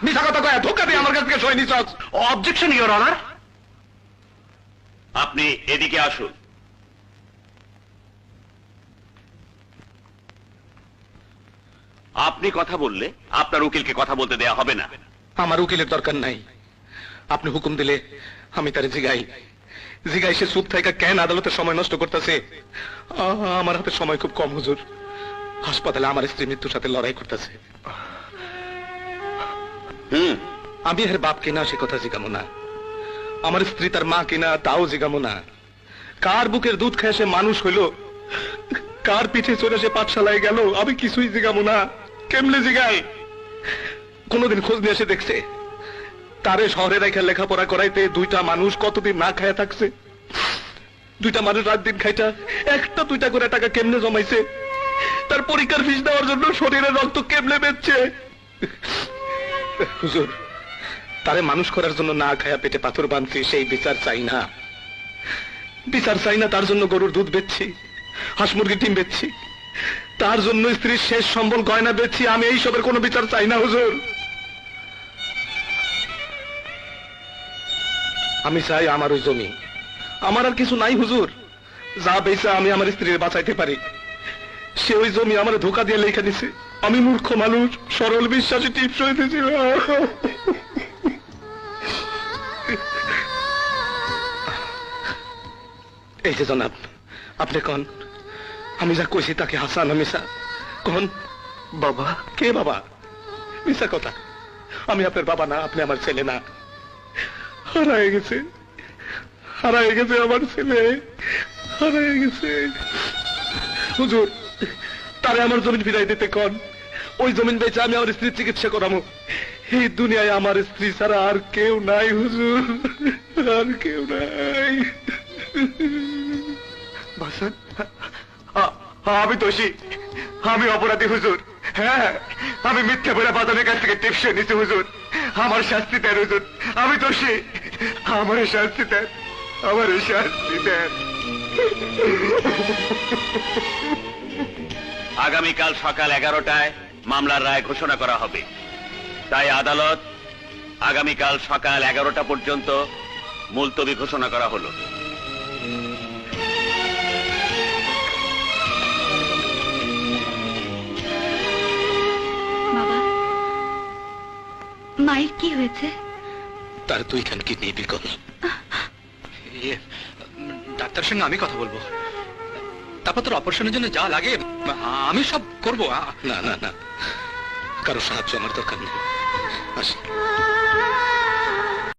মিছা কথা কয় ধোকা দিয়ে আমার কাছ থেকে সই নিছস। Objection your honour. আপনি এদিকে আসুন। আপনি কথা বললে আপনার উকিলকে কথা বলতে দেয়া হবে না। আমার উকিলের দরকার নাই, আপনি হুকুম দিলে আমি তারে জিগাই জিগাই সে চুপ থাকা কেন আদালতে সময় নষ্ট করতেছে। আমার হাতে সময় খুব কম হুজুর, হাসপাতালে আমার স্ত্রী মৃত্যুর সাথে লড়াই করতেছে। আমি এর বাপ কিনা সে কথা জিগামো না, আমার স্ত্রী তার মা কিনা তাও জিগামো না। কার বুকের দুধ খেয়ে সে মানুষ হইল, কার পিঠে চড়ে সে পাঠশালায় গেল, আমি কিছুই জিগামো না। কেমনে জিগাই? কোনদিন খোঁজ নিয়ে এসে দেখছে তারে শহরে রেখে লেখাপড়া করাইতে দুইটা মানুষ কতদিন না খায়া থাকছে? দুইটা মানুষ রাত দিন খাইটা একটা দুইটা করে টাকা কেমনে জমাইছে? তার পরীক্ষার ফিস দেওয়ার জন্য শরীরের রক্ত কেমনে বেচছে? হুজুর, তারে মানুষ করার জন্য না খায়া পেটে পাথর বাঁধছি, সেই বিচার চাই না। বিচার চাই না তার জন্য গরুর দুধ বেচছি, হাঁস মুরগির ডিম বেচছি, তার জন্য স্ত্রীর শেষ সম্বল গয়না বেচছি। আমি এই সবের কোনো বিচার চাই না হুজুর। আমি চাই আমার ওই জমি, আমার আর কিছু নাই হুজুর। যা বেচা আমি আমার স্ত্রীর বাঁচাইতে পারি, সে ওই জমি আমার ধোকা দিয়ে লেখা দিছে। আমি মূর্খ মানুষ, সরল বিশ্বাসী টিপস হইতেছি। এই যে জনাব, আপনি কন আমি যা কইছি তাকে হাসান মিশা কন? বাবা? কে বাবা? মিশা কথা, আমি আপনার বাবা না, আপনি আমার ছেলে না। হারায় গেছে, হারায় গেছে আমার ছেলে, হারায় গেছে। হুজুর, তারে আমার জমিন ফিরাই দিতে কন। ওই জমিন বেচে আমি আমার স্ত্রীর চিকিৎসা করাবো। এই দুনিয়ায় আমার স্ত্রী ছাড়া আর কেউ নাই হুজুর, আর কেউ নাই। আমি দোষী, আমি অপরাধী হুজুর। হ্যাঁ, আমি মিথ্যা বলে বাদনের কাছ থেকে টিপস নিচ্ছি হুজুর। আমার শাস্তি দেন হুজুর, আমি দোষী, আমার শাস্তি দেন, আমার শাস্তি দেন। আগামীকাল সকাল 11টায় মামলার রায় ঘোষণা করা হবে, তাই আদালত আগামীকাল সকাল 11টা পর্যন্ত মুলতবি ঘোষণা করা হলো। বাবা, মায়ের কি হয়েছে? তার দুইখান কিডনি বিকল। ডাক্তারের সঙ্গে আমি কথা বলবো, তারপর তোর অপারেশনের জন্য যা লাগে আমি সব করবো। না না না, কারো সাহায্য আমার দরকার নেই। আসি।